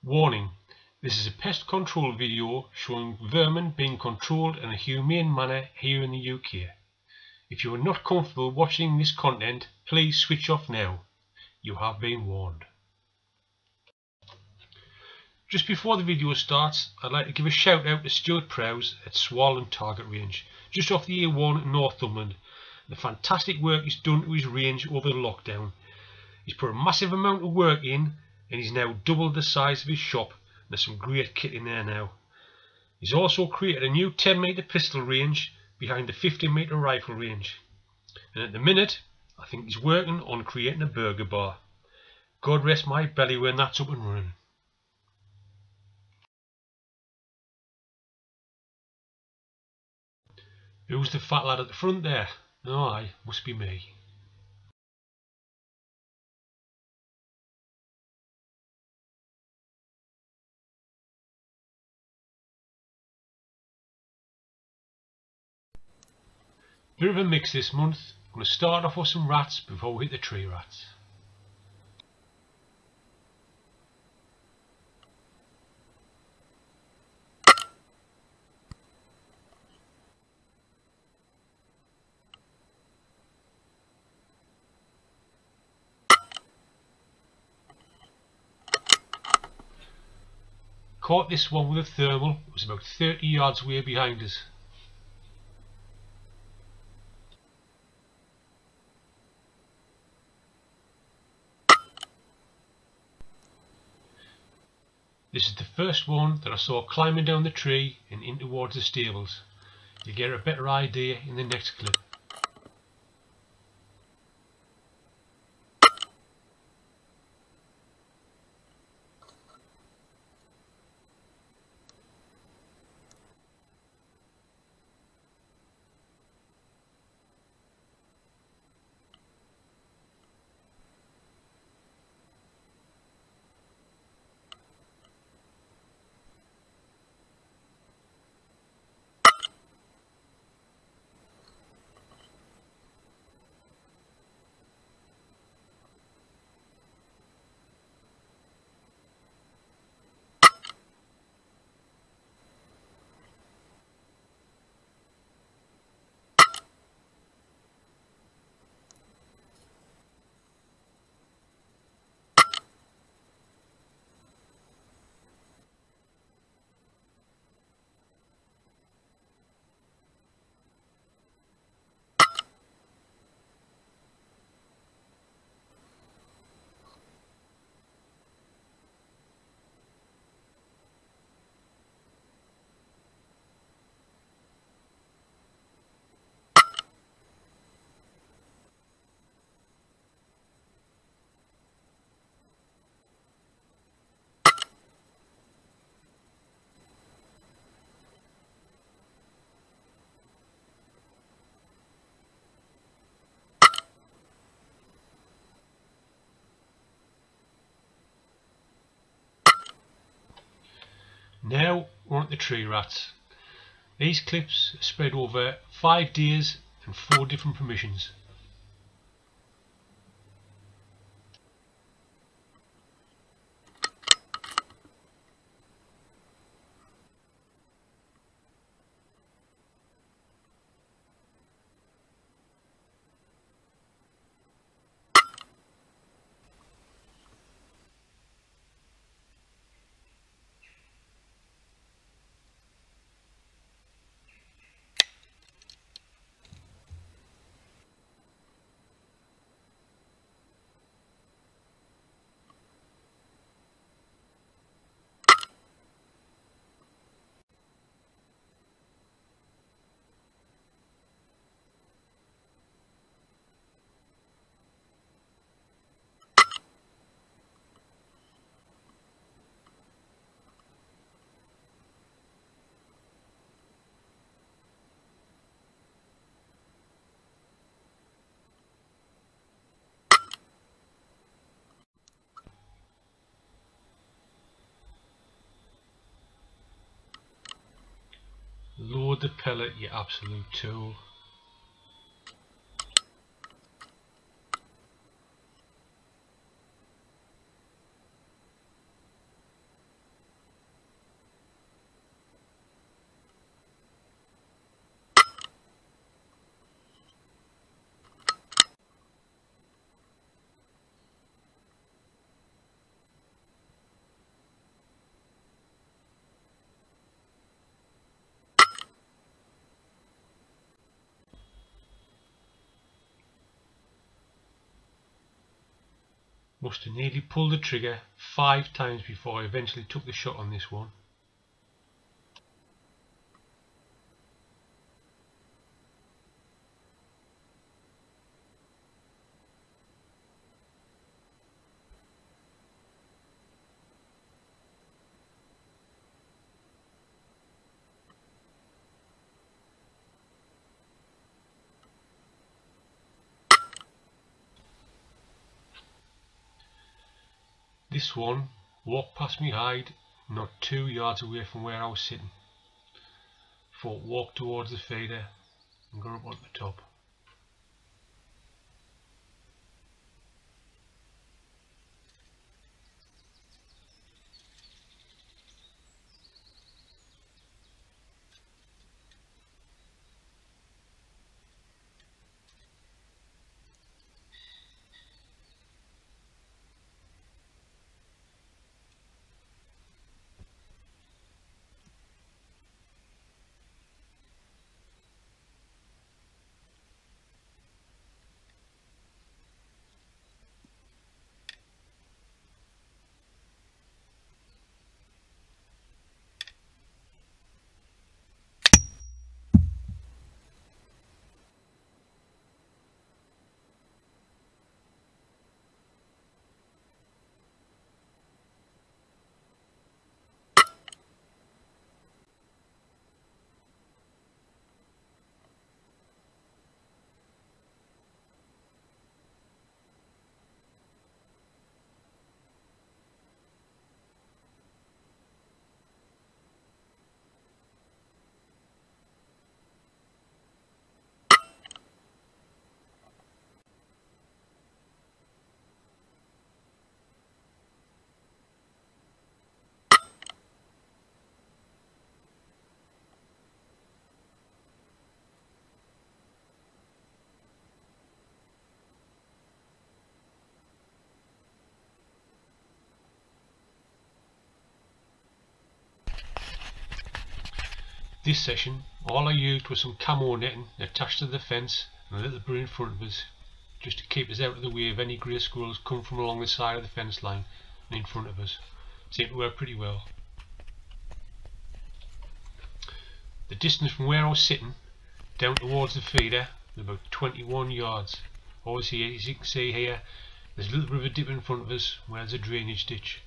Warning: this is a pest control video showing vermin being controlled in a humane manner here in the UK. If you are not comfortable watching this content, please switch off now. You have been warned. Just before the video starts, I'd like to give a shout out to Stuart Prowse at Squirrel Target Range, just off the A1 in Northumberland. The fantastic work he's done to his range over the lockdown. He's put a massive amount of work in, and he's now doubled the size of his shop. There's some great kit in there now. He's also created a new 10-metre pistol range behind the 50-metre rifle range. And at the minute, I think he's working on creating a burger bar. God rest my belly when that's up and running. Who's the fat lad at the front there? Oh aye, must be me. Bit of a mix this month. I'm going to start off with some rats before we hit the tree rats. Caught this one with a thermal. It was about 30 yards away behind us. This is the first one that I saw climbing down the tree and in towards the stables. You'll get a better idea in the next clip. Now we're on the tree rats. These clips are spread over 5 days and 4 different permissions. Load the pellet, you absolute tool. Must have nearly pulled the trigger 5 times before I eventually took the shot on this one. This one walked past me hide not 2 yards away from where I was sitting. Thought walk towards the feeder and got up on the top. This session, all I used was some camo netting attached to the fence and a little bit in front of us, just to keep us out of the way of any grey squirrels come from along the side of the fence line and in front of us. It seemed to work pretty well. The distance from where I was sitting down towards the feeder was about 21 yards. Obviously, as you can see here, there's a little bit of a dip in front of us where there's a drainage ditch.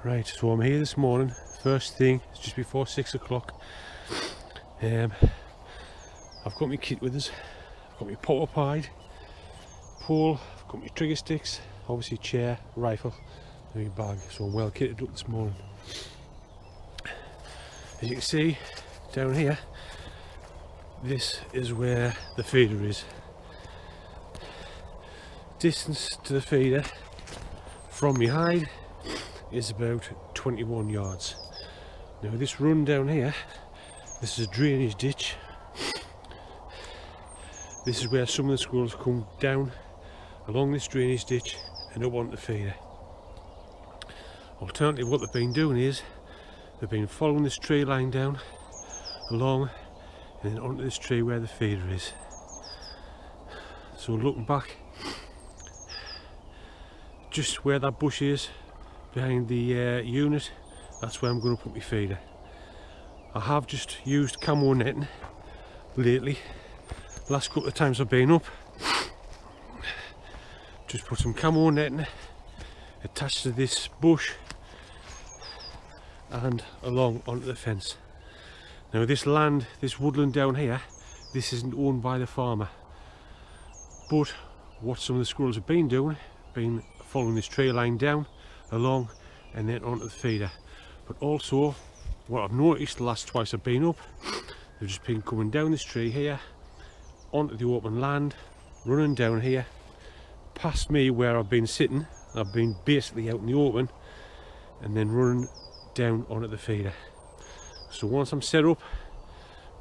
Right, so I'm here this morning. First thing, it's just before 6 o'clock. I've got my kit with us. I've got my power pied pole, I've got my trigger sticks, obviously chair, rifle, and my bag. So I'm well kitted up this morning. As you can see down here, this is where the feeder is. Distance to the feeder from my hide is about 21 yards. Now this run down here, this is a drainage ditch. This is where some of the squirrels come down along this drainage ditch and up onto the feeder. Alternatively, what they've been doing is they've been following this tree line down along and then onto this tree where the feeder is. So looking back, just where that bush is behind the unit, that's where I'm going to put my feeder. I have just used camo netting lately. Last couple of times I've been up, just put some camo netting attached to this bush and along onto the fence. Now this land, this woodland down here, this isn't owned by the farmer, but what some of the squirrels have been doing, been following this tree line down along and then onto the feeder. But also what I've noticed the last twice I've been up, they've just been coming down this tree here onto the open land, running down here past me where I've been sitting. I've been basically out in the open, and then running down onto the feeder. So once I'm set up,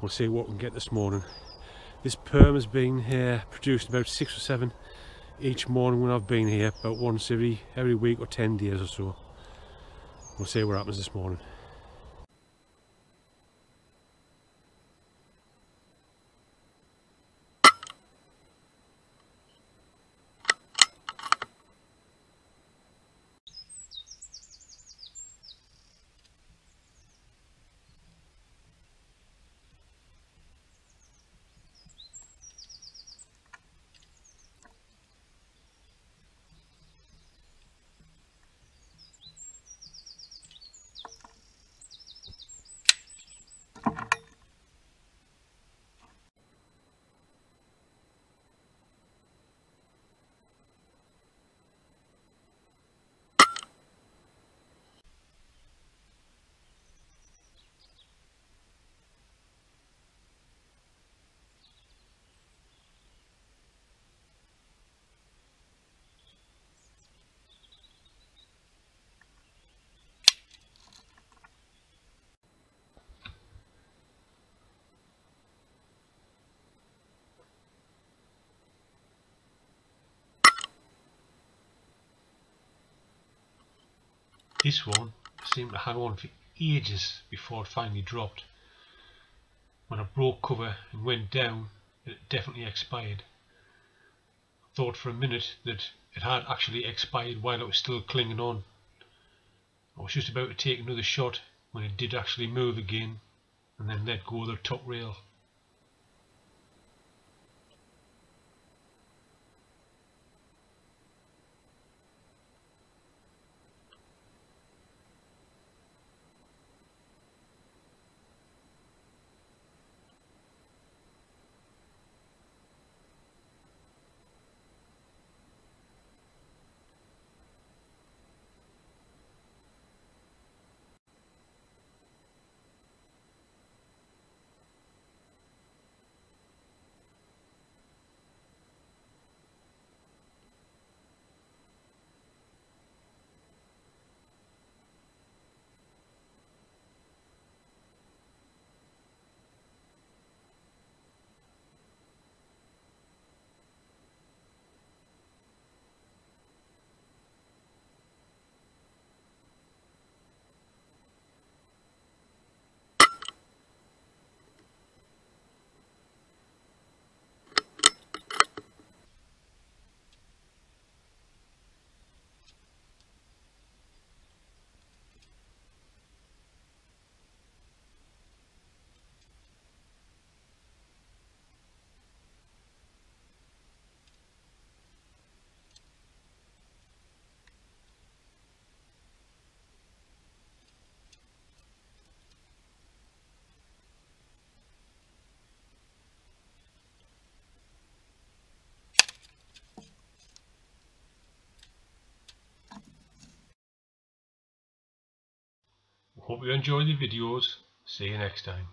we'll see what we can get this morning. This perm has been produced about 6 or 7 each morning when I've been here, about once every week or 10 days or so. We'll see what happens this morning. This one seemed to hang on for ages before it finally dropped. When I broke cover and went down, it definitely expired. I thought for a minute that it had actually expired while it was still clinging on. I was just about to take another shot when it did actually move again and then let go of the top rail. Hope you enjoy the videos. See you next time.